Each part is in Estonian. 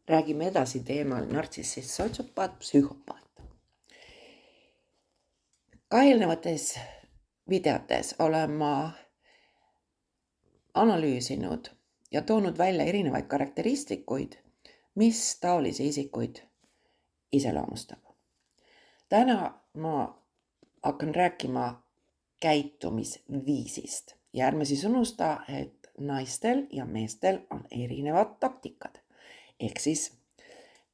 Räägime edasi teemal nartsissist, sotsiopaat, psühhopaat. Ka eelnevates videotes olen ma analüüsinud ja toonud välja erinevaid karakteristikuid, mis taolisi isikuid iseloomustab. Täna ma hakkan rääkima käitumisviisist ja ärme siis unusta, et naistel ja meestel on erinevad taktikad. Ehk siis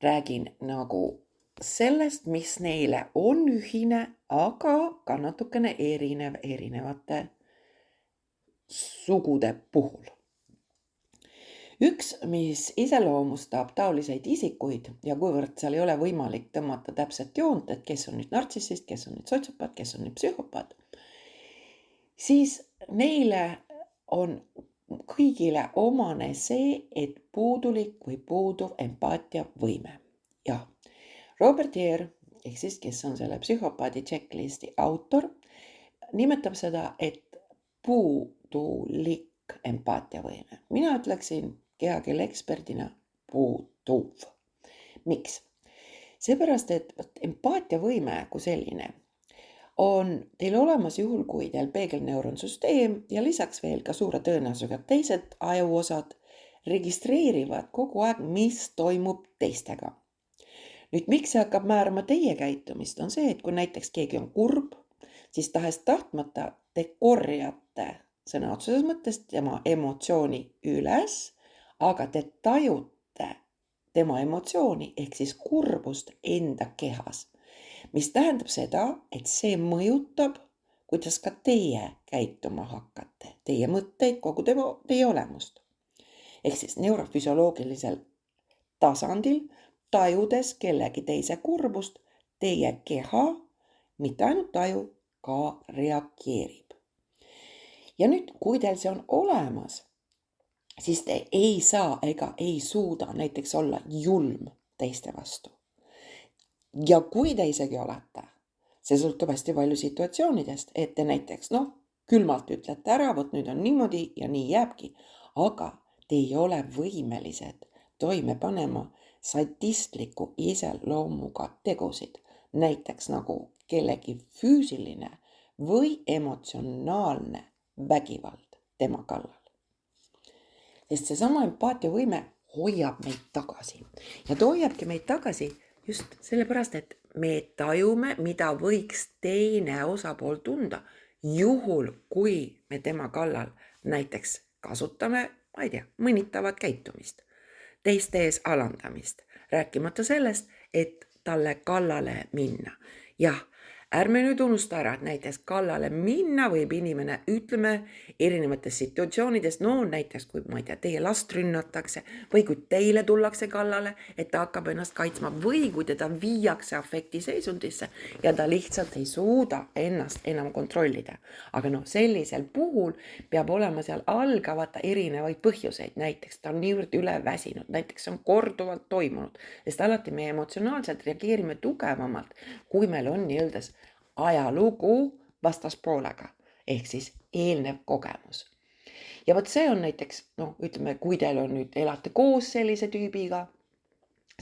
räägin nagu sellest, mis neile on ühine, aga ka natukene erinev erinevate sugude puhul. Üks, mis iseloomustab taoliseid isikuid ja kuivõrd seal ei ole võimalik tõmmata täpset joont, et kes on nüüd nartsissist, kes on nüüd sotsiopaat, kes on nüüd psühhopaat, siis neile on kõigile omane see, et puudulik või puuduv empaatiavõime. Ja Robert Year, ehk siis kes on selle psühhopaadi checklisti autor, nimetab seda, et puudulik empaatiavõime. Mina ütleksin kehakeele eksperdina puuduv. Miks? Seepärast, et empaatiavõime kui selline on teil olemas juhul, kui teil peegelneuronsüsteem ja lisaks veel ka suure tõenäosusega teised ajuosad registreerivad kogu aeg, mis toimub teistega. Nüüd, miks see hakkab määrama teie käitumist, on see, et kui näiteks keegi on kurb, siis tahes tahtmata te korjate sõna otseses mõttes tema emotsiooni üles, aga te tajute tema emotsiooni ehk siis kurbust enda kehas. Mis tähendab seda, et see mõjutab, kuidas ka teie käituma hakkate, teie mõtteid, kogu teie olemust. Ehk siis neurofüsioloogilisel tasandil, tajudes kellegi teise kurbust, teie keha, mitte ainult taju, ka reageerib. Ja nüüd, kui teil see on olemas, siis te ei saa ega ei suuda näiteks olla julm teiste vastu. Ja kui te isegi olete, see sõltub hästi palju situatsioonidest, et te näiteks külmalt ütlete ära, vot nüüd on niimoodi ja nii jääbki, aga te ei ole võimelised toime panema sadistliku iseloomuga tegusid, näiteks nagu kellegi füüsiline või emotsionaalne vägivald tema kallal. Sest seesama empaatiavõime hoiab meid tagasi ja ta hoiabki meid tagasi just sellepärast, et me tajume, mida võiks teine osapool tunda, juhul kui me tema kallal näiteks kasutame, ma ei tea, mõnitavat käitumist, teiste ees alandamist, rääkimata sellest, et talle kallale minna. Jah, ärme nüüd unusta ära, et näiteks kallale minna võib inimene, ütleme, erinevates situatsioonides, näiteks kui, ma ei tea, teie last rünnatakse või kui teile tullakse kallale, et ta hakkab ennast kaitsma või kui teda viiakse afektiseisundisse ja ta lihtsalt ei suuda ennast enam kontrollida. Aga sellisel puhul peab olema seal algavata erinevaid põhjuseid, näiteks ta on niivõrd üleväsinud, näiteks on korduvalt toimunud, sest alati me emotsionaalselt reageerime tugevamalt, kui meil on nii-öelda ajalugu vastaspoolega, ehk siis eelnev kogemus. Ja vot see on näiteks, ütleme, kui teil on nüüd elate koos sellise tüübiga,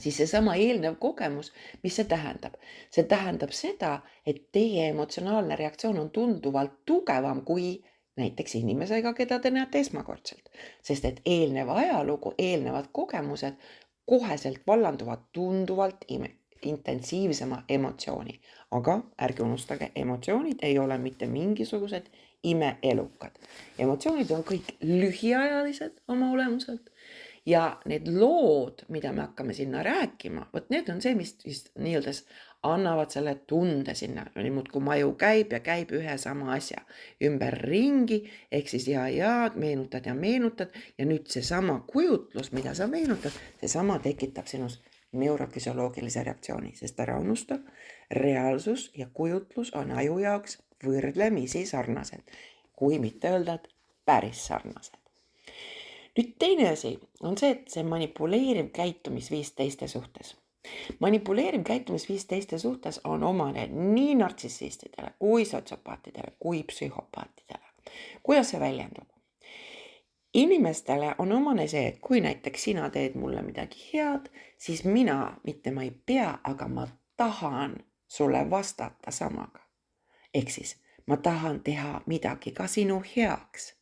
siis seesama eelnev kogemus, mis see tähendab? See tähendab seda, et teie emotsionaalne reaktsioon on tunduvalt tugevam kui näiteks inimesega, keda te näete esmakordselt. Sest et eelnev ajalugu, eelnevad kogemused koheselt vallanduvad tunduvalt intensiivsema emotsiooni. Aga ärge unustage, emotsioonid ei ole mitte mingisugused imeelukad. Emotsioonid on kõik lühiajalised oma olemuselt ja need lood, mida me hakkame sinna rääkima, vot need on see, mis nii-öelda annavad selle tunde sinna. Muudkui maju käib ja käib ühe sama asja ümberringi, ehk siis meenutad ja nüüd seesama kujutlus, mida sa meenutad, seesama tekitab sinus neurofüsioloogilise reaktsiooni, sest ära unusta, reaalsus ja kujutlus on aju jaoks võrdlemisi sarnased, kui mitte öelda, et päris sarnased. Nüüd teine asi on see, et see manipuleeriv käitumisviis teiste suhtes. Manipuleeriv käitumisviis teiste suhtes on omane nii nartsissistidele kui sotsiopaatidele kui psühhopaatidele. Kuidas see väljendub? Inimestele on omane see, et kui näiteks sina teed mulle midagi head, siis mina, mitte ma ei pea, aga ma tahan sulle vastata samaga. Ehk siis ma tahan teha midagi ka sinu heaks.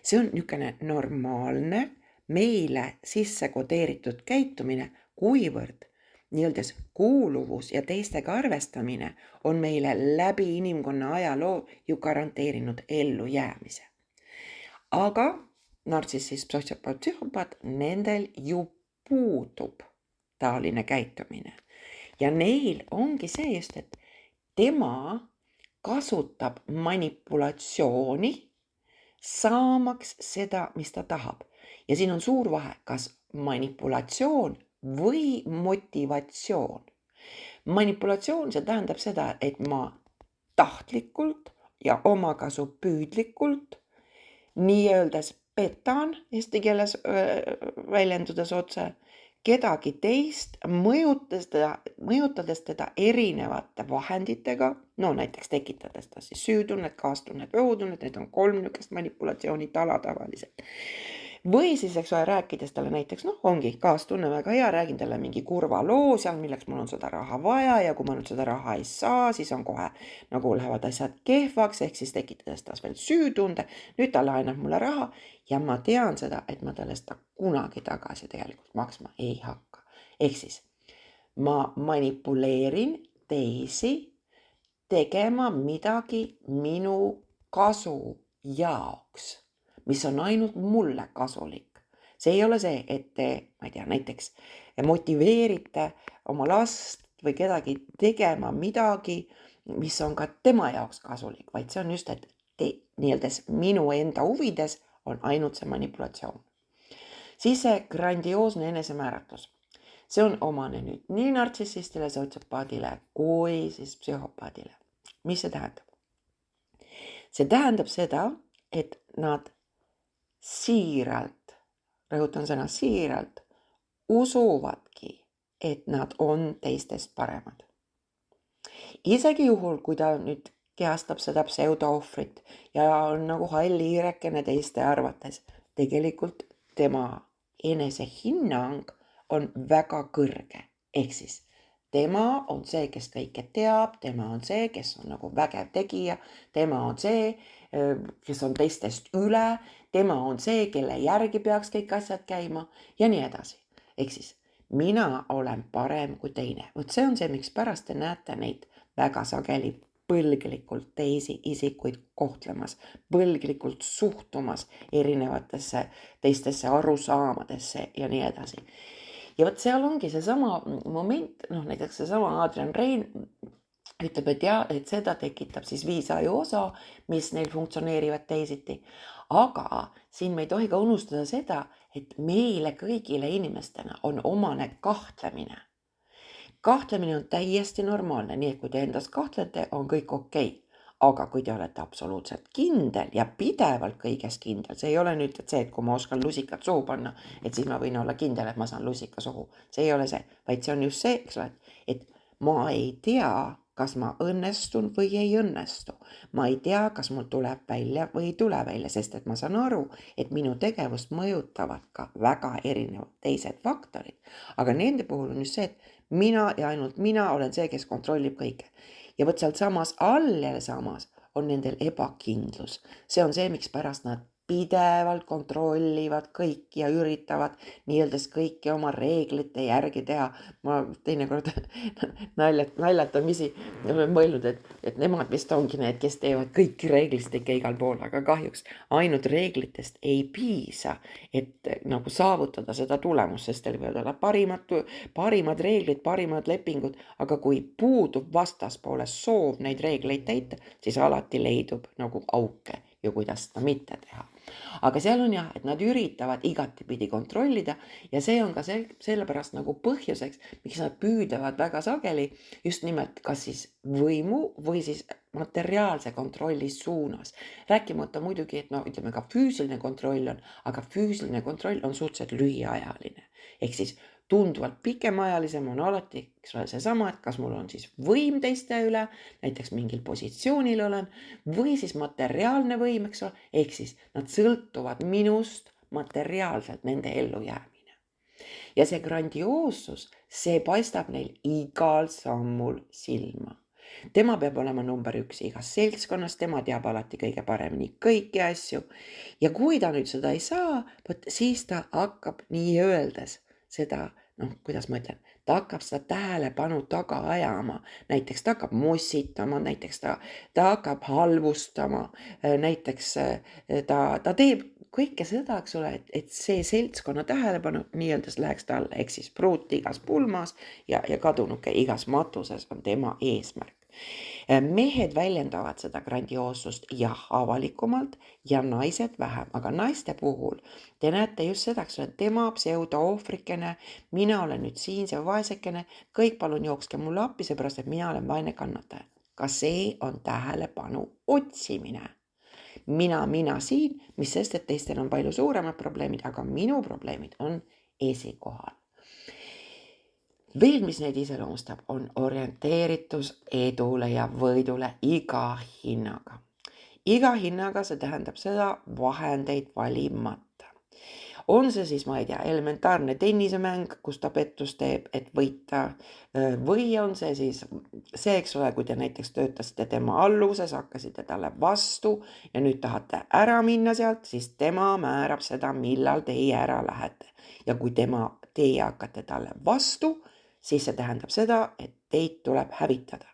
See on niisugune normaalne meile sisse kodeeritud käitumine, kuivõrd nii-öelda kuuluvus ja teistega arvestamine on meile läbi inimkonna ajaloo ju garanteerinud ellujäämise. Aga nartsissist, sotsioopaat, psühhopaat, nendel ju puudub taoline käitumine. Ja neil ongi see just, et tema kasutab manipulatsiooni saamaks seda, mis ta tahab. Ja siin on suur vahe, kas manipulatsioon või motivatsioon. Manipulatsioon, see tähendab seda, et ma tahtlikult ja omakasu püüdlikult nii-öeldes petan, eesti keeles väljendudes otse, kedagi teist, mõjutades teda erinevate vahenditega, no näiteks tekitades ta siis süütunnet, kaastunnet, ohutunnet, need on 3 niisugust manipulatsioonitala tavaliselt. Või siis, eks ole, rääkides talle näiteks, ongi kaastunne väga hea, räägin talle mingi kurva loo seal, milleks mul on seda raha vaja ja kui ma nüüd seda raha ei saa, siis on kohe nagu lähevad asjad kehvaks, ehk siis tekitades taas veel süütunde, nüüd ta laenab mulle raha ja ma tean seda, et ma talle seda kunagi tagasi tegelikult maksma ei hakka. Ehk siis ma manipuleerin teisi tegema midagi minu kasu jaoks, mis on ainult mulle kasulik. See ei ole see, et te, ma ei tea, näiteks motiveerite oma last või kedagi tegema midagi, mis on ka tema jaoks kasulik, vaid see on just, et nii-öelda minu enda huvides on ainult see manipulatsioon. Siis see grandioosne enesemääratlus. See on omane nüüd nii nartsissistile, sotsioopaadile kui siis psühhopaadile. Mis see tähendab? See tähendab seda, et nad siiralt, rõhutan sõna siiralt, usuvadki, et nad on teistest paremad. Isegi juhul, kui ta nüüd kehastab seda pseudoohvrit ja on nagu hall hiirekene teiste arvates, tegelikult tema enesehinnang on väga kõrge. Ehk siis tema on see, kes kõike teab, tema on see, kes on nagu vägev tegija, tema on see, kes on teistest üle, tema on see, kelle järgi peaks kõik asjad käima ja nii edasi. Ehk siis mina olen parem kui teine. Vot see on see, miks pärast te näete neid väga sageli põlglikult teisi isikuid kohtlemas, põlglikult suhtumas erinevatesse teistesse arusaamadesse ja nii edasi. Ja vot seal ongi see sama moment, näiteks see sama Adrian Rein ütleb, et seda tekitab siis 5 ajuosa, mis neil funktsioneerivad teisiti. Aga siin me ei tohi ka unustada seda, et meile kõigile inimestena on omane kahtlemine. Kahtlemine on täiesti normaalne, nii et kui te endas kahtlete, on kõik okei. Aga kui te olete absoluutselt kindel ja pidevalt kõiges kindel, see ei ole nüüd see, et kui ma oskan lusikat suhu panna, et siis ma võin olla kindel, et ma saan lusika suhu. See ei ole see, vaid see on just see, eks ole, et ma ei tea, kas ma õnnestun või ei õnnestu. Ma ei tea, kas mul tuleb välja või ei tule välja, sest et ma saan aru, et minu tegevust mõjutavad ka väga erinevad teised faktorid. Aga nende puhul on just see, et mina ja ainult mina olen see, kes kontrollib kõike. Ja võt sealt samas all jälle samas on nendel ebakindlus. See on see, miks pärast nad pidevalt kontrollivad kõiki ja üritavad nii-öeldes kõiki oma reeglite järgi teha. Ma teinekord naljatamisi olen mõelnud, et nemad vist ongi need, kes teevad kõiki reeglistikke igal pool, aga kahjuks ainult reeglitest ei piisa, et nagu saavutada seda tulemust, sest teil võivad olla parimad reeglid, parimad lepingud, aga kui puudub vastaspooles soov neid reegleid täita, siis alati leidub nagu auke ja kuidas seda mitte teha. Aga seal on jah, et nad üritavad igatipidi kontrollida ja see on ka sellepärast nagu põhjuseks, miks nad püüdavad väga sageli just nimelt kas siis võimu või siis materiaalse kontrolli suunas. Rääkimata muidugi, et ütleme ka füüsiline kontroll on, aga füüsiline kontroll on suhteliselt lühiajaline. Ehk siis tunduvalt pikemaajalisem on alati, eks ole, seesama, et kas mul on siis võim teiste üle, näiteks mingil positsioonil olen, või siis materiaalne võim, eks ole, ehk siis nad sõltuvad minust materiaalselt, nende ellujäämine. Ja see grandioossus, see paistab neil igal sammul silma. Tema peab olema number 1 igas seltskonnas, tema teab alati kõige paremini kõiki asju. Ja kui ta nüüd seda ei saa, siis ta hakkab nii öeldes seda, kuidas ma ütlen, ta hakkab seda tähelepanu taga ajama. Näiteks ta hakkab mossitama, näiteks ta hakkab halvustama, näiteks ta teeb kõike seda, eks ole, et see seltskonna tähelepanu nii-öelda läheks talle, ehk siis pruut igas pulmas ja kadunuke igas matuses on tema eesmärk. Mehed väljendavad seda grandioossust jah avalikumalt ja naised vähem, aga naiste puhul te näete just seda, eks ole, tema pseudo-ohvrikene, mina olen nüüd siin see vaesekene, kõik palun jookske mulle appi, seepärast et mina olen vaene kannataja. Ka see on tähelepanu otsimine. Mina siin, mis sest, et teistel on palju suuremad probleemid, aga minu probleemid on esikohal. Veel, mis neid iseloomustab, on orienteeritus edule ja võidule iga hinnaga. Iga hinnaga see tähendab seda vahendeid valimata. On see siis, ma ei tea, elementaarne tennisemäng, kus ta pettus teeb, et võita, või on see siis see, eks ole, kui te näiteks töötasite tema alluses, hakkasite talle vastu ja nüüd tahate ära minna sealt, siis tema määrab seda, millal teie ära lähete. Ja kui teie hakkate talle vastu, siis see tähendab seda, et teid tuleb hävitada.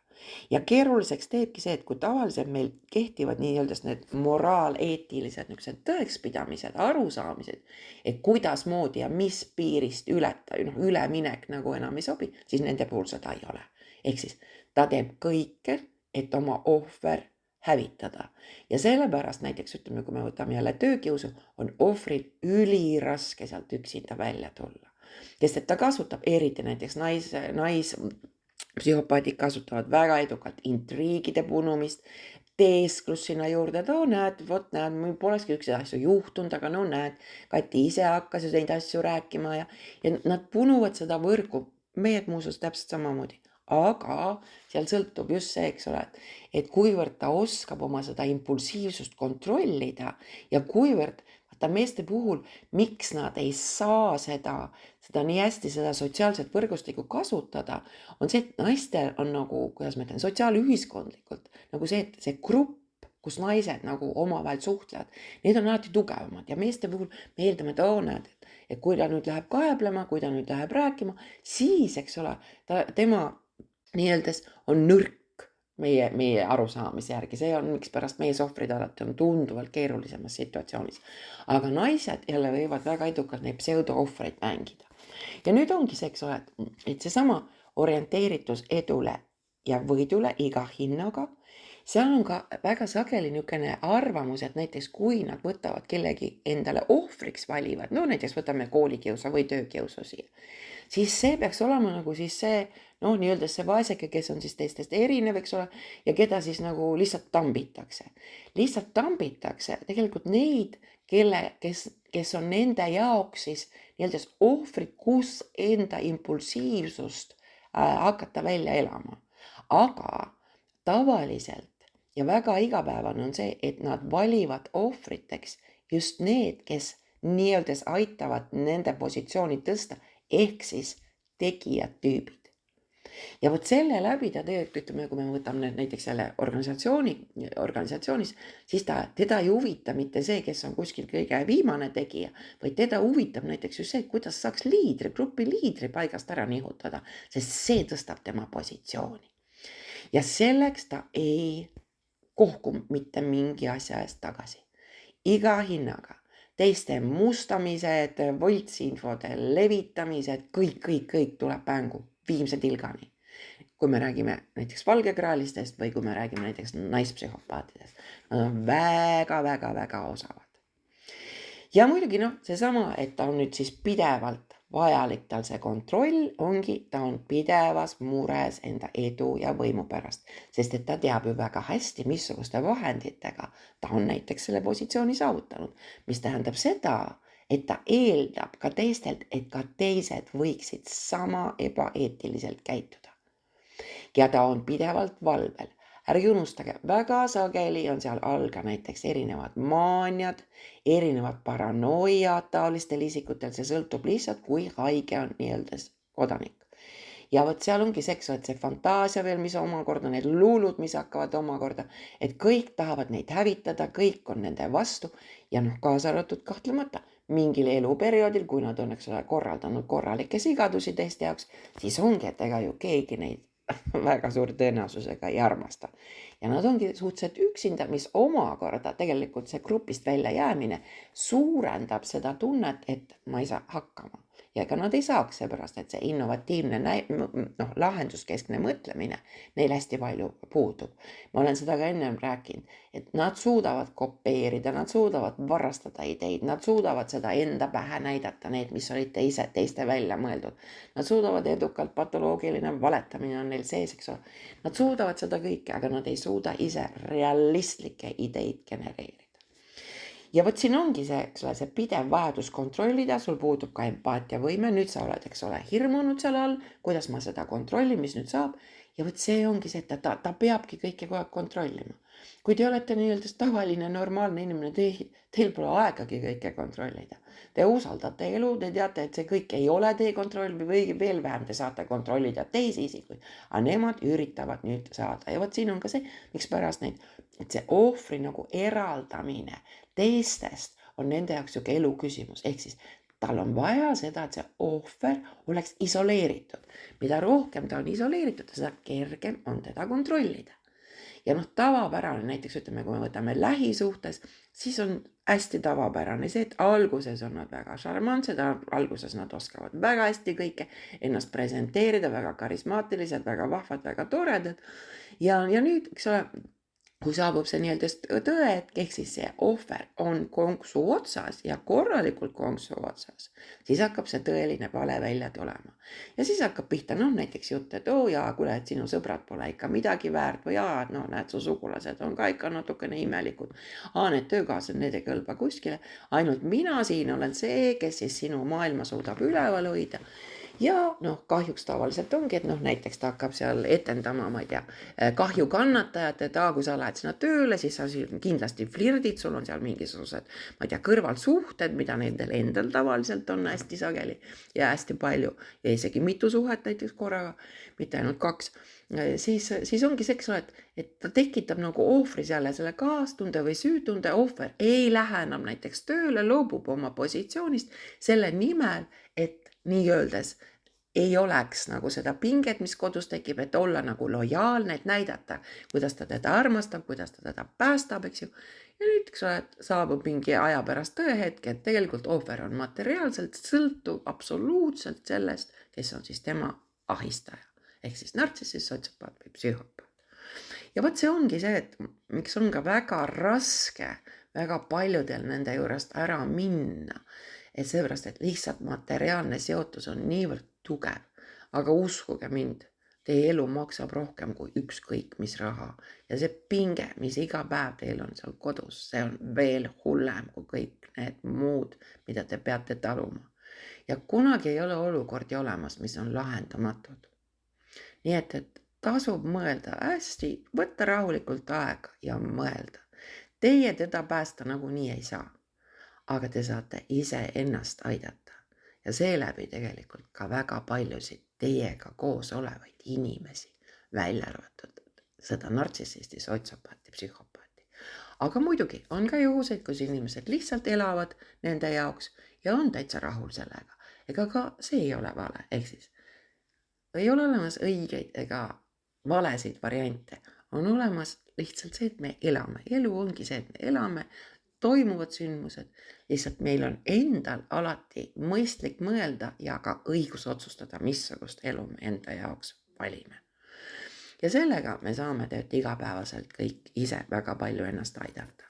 Ja keeruliseks teebki see, et kui tavaliselt meil kehtivad nii-öelda need moraaleetilised tõekspidamised, arusaamised, et kuidas moodi ja mis piirist üleminek nagu enam ei sobi, siis nende puhul seda ei ole. Ehk siis ta teeb kõike, et oma ohver hävitada. Ja sellepärast näiteks ütleme, kui me võtame jälle töökiusu, on ohvril üliraske sealt üksinda välja tulla. Sest et ta kasutab eriti näiteks psühhopaadid kasutavad väga edukalt intriigide punumist, teesklus sinna juurde, näed, mul polekski üks asju juhtunud, aga näed, Kati ise hakkas neid asju rääkima ja nad punuvad seda võrgu, mehed muuseas täpselt samamoodi. Aga seal sõltub just see, eks ole, et kuivõrd ta oskab oma seda impulsiivsust kontrollida ja kuivõrd meeste puhul, miks nad ei saa seda nii hästi, seda sotsiaalset võrgustikku kasutada, on see, et naistel on nagu, kuidas ma ütlen, sotsiaalühiskondlikult, nagu see, et see grupp, kus naised nagu omavahel suhtlevad, need on alati tugevamad ja meeste puhul me eeldame, et kui ta nüüd läheb kaeblema, kui ta nüüd läheb rääkima, siis, eks ole, tema nii-öeldes on nõrk. Meie arusaamise järgi, see on miks pärast meie sohvrid alati on tunduvalt keerulisemas situatsioonis. Aga naised jälle võivad väga edukalt neid pseudo-ohvreid mängida. Ja nüüd ongi see, eks ole, et seesama orienteeritus edule ja võidule iga hinnaga, seal on ka väga sageli niisugune arvamus, et näiteks kui nad võtavad kellegi endale ohvriks valivad, näiteks võtame koolikiusa või töökiusu siia, siis see peaks olema nagu siis see, nii-öelda see vaeseke, kes on siis teistest erinev, eks ole, ja keda siis nagu lihtsalt tambitakse. Lihtsalt tambitakse tegelikult neid, kes on nende jaoks siis nii-öelda ohvrid, kus enda impulsiivsust hakata välja elama. Aga tavaliselt ja väga igapäevane on see, et nad valivad ohvriteks just need, kes nii-öelda aitavad nende positsiooni tõsta, ehk siis tegijad tüübid. Ja vot selle läbi ta tegelikult, ütleme, kui me võtame näiteks selle organisatsioonis, siis teda ei huvita mitte see, kes on kuskil kõige viimane tegija, vaid teda huvitab näiteks just see, kuidas saaks grupi liidri paigast ära nihutada, sest see tõstab tema positsiooni. Ja selleks ta ei kohku mitte mingi asja eest tagasi. Iga hinnaga. Teiste mustamised, võltsinfode levitamised, kõik tuleb mängu viimse tilgani. Kui me räägime näiteks valgekraalistest või kui me räägime näiteks naispsühhopaatidest, nad on väga osavad. Ja muidugi seesama, et ta on nüüd siis pidevalt vajalik tal see kontroll ongi, ta on pidevas mures enda edu ja võimu pärast, sest et ta teab ju väga hästi, missuguste vahenditega ta on näiteks selle positsiooni saavutanud, mis tähendab seda, et ta eeldab ka teistelt, et ka teised võiksid sama ebaeetiliselt käituda. Ja ta on pidevalt valvel. Ärge unustage, väga sageli on seal all ka näiteks erinevad maaniad, erinevad paranoiad taolistel isikutel, see sõltub lihtsalt, kui haige on nii-öelda kodanik. Ja vot seal ongi seks, et see fantaasia veel, mis omakorda, need luulud, mis hakkavad omakorda, et kõik tahavad neid hävitada, kõik on nende vastu ja kaasa arvatud kahtlemata mingil eluperioodil, kui nad on, eks ole, korraldanud korralikke sigadusi teiste jaoks, siis ongi, et ega ju keegi neid väga suure tõenäosusega ei armasta. Ja nad ongi suhteliselt üksinda, mis omakorda tegelikult see grupist välja jäämine suurendab seda tunnet, et ma ei saa hakkama. Ja ega nad ei saaks seepärast, et see innovatiivne lahenduskeskne mõtlemine neil hästi palju puudub. Ma olen seda ka ennem rääkinud, et nad suudavad kopeerida, nad suudavad varastada ideid, nad suudavad seda enda pähe näidata, need, mis olid teiste välja mõeldud. Nad suudavad edukalt, patoloogiline valetamine on neil sees, eks ole. Nad suudavad seda kõike, aga nad ei suuda ise realistlikke ideid genereerida. Ja vot siin ongi see, eks ole, see pidev vajadus kontrollida, sul puudub ka empaatiavõime, nüüd sa oled, eks ole, hirmunud seal all, kuidas ma seda kontrollin, mis nüüd saab. Ja vot see ongi see, et ta peabki kõike kogu aeg kontrollima. Kui te olete nii-öelda tavaline, normaalne inimene, teil pole aegagi kõike kontrollida. Te usaldate elu, te teate, et see kõik ei ole teie kontroll või veel vähem te saate kontrollida teisi isikuid, aga nemad üritavad nüüd saada. Ja vot siin on ka see, miks pärast neid, et see ohvri nagu eraldamine teistest on nende jaoks siuke elu küsimus, ehk siis tal on vaja seda, et see ohver oleks isoleeritud. Mida rohkem ta on isoleeritud, seda kergem on teda kontrollida. Ja tavapärane, näiteks ütleme, kui me võtame lähisuhtes, siis on hästi tavapärane see, et alguses on nad väga šarmantsed, alguses nad oskavad väga hästi kõike ennast presenteerida, väga karismaatilised, väga vahvad, väga toredad. Ja nüüd, eks ole, kui saabub see nii-öelda tõed, ehk siis see ohver on konksu otsas ja korralikult konksu otsas, siis hakkab see tõeline vale välja tulema. Ja siis hakkab pihta, näiteks jutt, et kuule, et sinu sõbrad pole ikka midagi väärt või näed, su sugulased on ka ikka natukene imelikud. Need töökaaslased, need ei kõlba kuskile, ainult mina siin olen see, kes siis sinu maailma suudab üleval hoida. Ja kahjuks tavaliselt ongi, et näiteks ta hakkab seal etendama, ma ei tea, kahju kannatajat, et kui sa lähed sinna tööle, siis sa kindlasti flirdid, sul on seal mingisugused, ma ei tea, kõrvalsuhted, mida nendel endal tavaliselt on hästi sageli ja hästi palju ja isegi mitu suhet näiteks korraga, mitte ainult 2. Siis ongi see, eks ole, et ta tekitab nagu ohvris jälle selle kaastunde või süütunde, ohver ei lähe enam näiteks tööle, loobub oma positsioonist selle nimel, et nii öeldes ei oleks nagu seda pinget, mis kodus tekib, et olla nagu lojaalne, et näidata, kuidas ta teda armastab, kuidas ta teda päästab, eks ju. Ja nüüd, eks ole, saabub mingi aja pärast tõehetk, et tegelikult ohver on materiaalselt sõltub absoluutselt sellest, kes on siis tema ahistaja. Ehk siis nartsissist, sotsiopaat või psühhopaat. Ja vot see ongi see, et miks on ka väga raske väga paljudel nende juurest ära minna. Et seepärast, et lihtsalt materiaalne seotus on niivõrd tugev, aga uskuge mind, teie elu maksab rohkem kui ükskõik mis raha. Ja see pinge, mis iga päev teil on seal kodus, see on veel hullem kui kõik need muud, mida te peate taluma. Ja kunagi ei ole olukordi olemas, mis on lahendamatud. Nii et tasub mõelda hästi, võtta rahulikult aega ja mõelda. Teie teda päästa nagunii ei saa. Aga te saate ise ennast aidata ja seeläbi tegelikult ka väga paljusid teiega koos olevaid inimesi, välja arvatud seda nartsissisti, sotsiopaati, psühhopaati. Aga muidugi on ka juhuseid, kus inimesed lihtsalt elavad nende jaoks ja on täitsa rahul sellega. Ega ka see ei ole vale, ehk siis ei ole olemas õigeid ega valesid variante. On olemas lihtsalt see, et me elame. Elu ongi see, et me elame, toimuvad sündmused, lihtsalt meil on endal alati mõistlik mõelda ja ka õigus otsustada, missugust elu me enda jaoks valime. Ja sellega me saame tegelikult igapäevaselt kõik ise väga palju ennast aidata.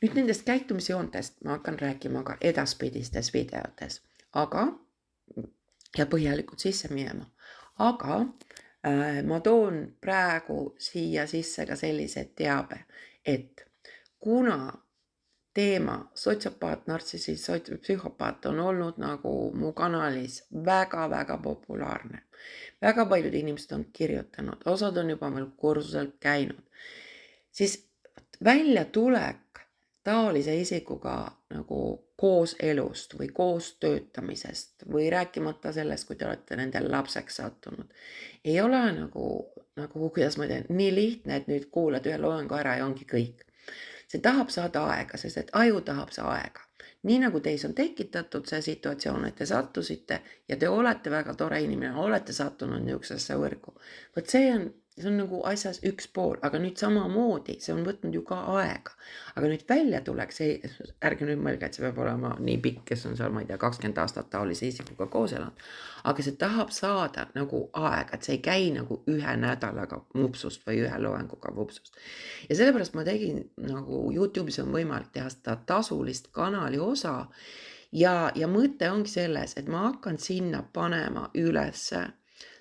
Nüüd nendest käitumisjoontest ma hakkan rääkima ka edaspidistes videotes, ja põhjalikult sisse minema. Aga ma toon praegu siia sisse ka sellise teabe, et kuna teema, sotsiopaat, nartsissist, psühhopaat on olnud nagu mu kanalis väga-väga populaarne. Väga paljud inimesed on kirjutanud, osad on juba meil kursusel käinud. Siis väljatulek taolise isikuga nagu koos elust või koos töötamisest või rääkimata sellest, kui te olete nende lapseks sattunud, ei ole nagu kuidas ma teen, nii lihtne, et nüüd kuulad ühe loengu ära ja ongi kõik. See tahab saada aega, sest et aju tahab see aega. Nii nagu teis on tekitatud see situatsioon, et te sattusite ja te olete väga tore inimene, olete sattunud niisugusesse võrgu. Võt see on nagu asjas üks pool, aga nüüd samamoodi, see on võtnud ju ka aega. Aga nüüd välja tuleks, ärge nüüd mõelge, et see peab olema nii pikk, kes on seal, ma ei tea, 20 aastat taolise isikuga koos elanud. Aga see tahab saada nagu aega, et see ei käi nagu ühe nädalaga mupsust või ühe loenguga mupsust. Ja sellepärast ma tegin nagu YouTube'is on võimalik teha seda tasulist kanali osa ja mõte ongi selles, et ma hakkan sinna panema ülesse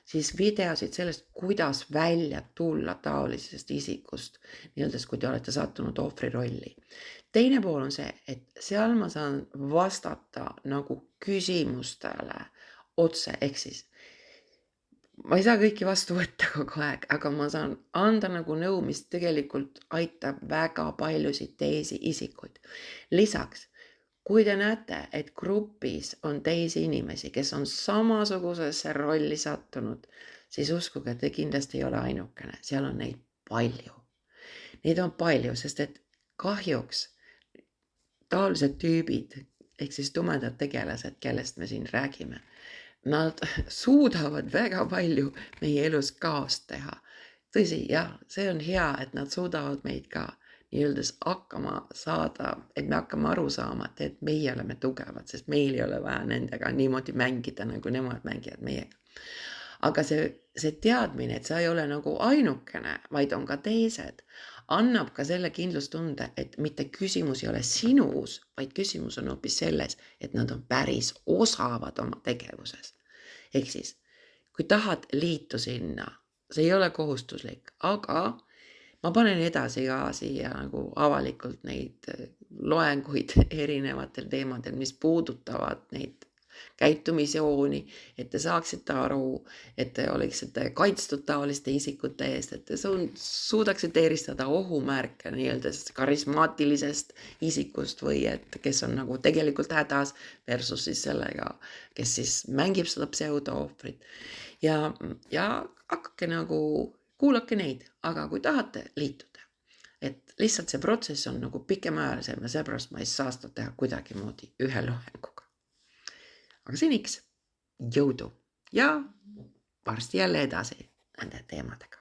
siis videosid sellest, kuidas välja tulla taolisest isikust, nii-öelda, kui te olete sattunud ohvri rolli. Teine pool on see, et seal ma saan vastata nagu küsimustele otse, ehk siis ma ei saa kõiki vastu võtta kogu aeg, aga ma saan anda nagu nõu, mis tegelikult aitab väga paljusid teisi isikuid. Lisaks, kui te näete, et grupis on teisi inimesi, kes on samasugusesse rolli sattunud, siis uskuge, te kindlasti ei ole ainukene. Seal on neid palju. Neid on palju, sest et kahjuks taolised tüübid, ehk siis tumedad tegelased, kellest me siin räägime, nad suudavad väga palju meie elus kaost teha. Tõsi, jah, see on hea, et nad suudavad meid ka nii-öeldes hakkama saada, et me hakkame aru saama, et meie oleme tugevad, sest meil ei ole vaja nendega niimoodi mängida, nagu nemad mängivad meiega. Aga see teadmine, et sa ei ole nagu ainukene, vaid on ka teised, annab ka selle kindlustunde, et mitte küsimus ei ole sinus, vaid küsimus on hoopis selles, et nad on päris osavad oma tegevuses. Ehk siis, kui tahad liitu sinna, see ei ole kohustuslik, aga ma panen edasi ka siia nagu avalikult neid loenguid erinevatel teemadel, mis puudutavad neid käitumisjooni, et te saaksite aru, et te oleksite kaitstud taoliste isikute eest, et te suudaksite eristada ohumärke nii-öelda karismaatilisest isikust või et kes on nagu tegelikult hädas versus siis sellega, kes siis mängib seda pseudo-ohvrit. Ja hakake nagu kuulake neid, aga kui tahate, liituda. Et lihtsalt see protsess on nagu pikemaajalisem ja seepärast ma ei saa seda teha kuidagi moodi ühe loenguga. Aga seniks jõudu ja varsti jälle edasi nende teemadega.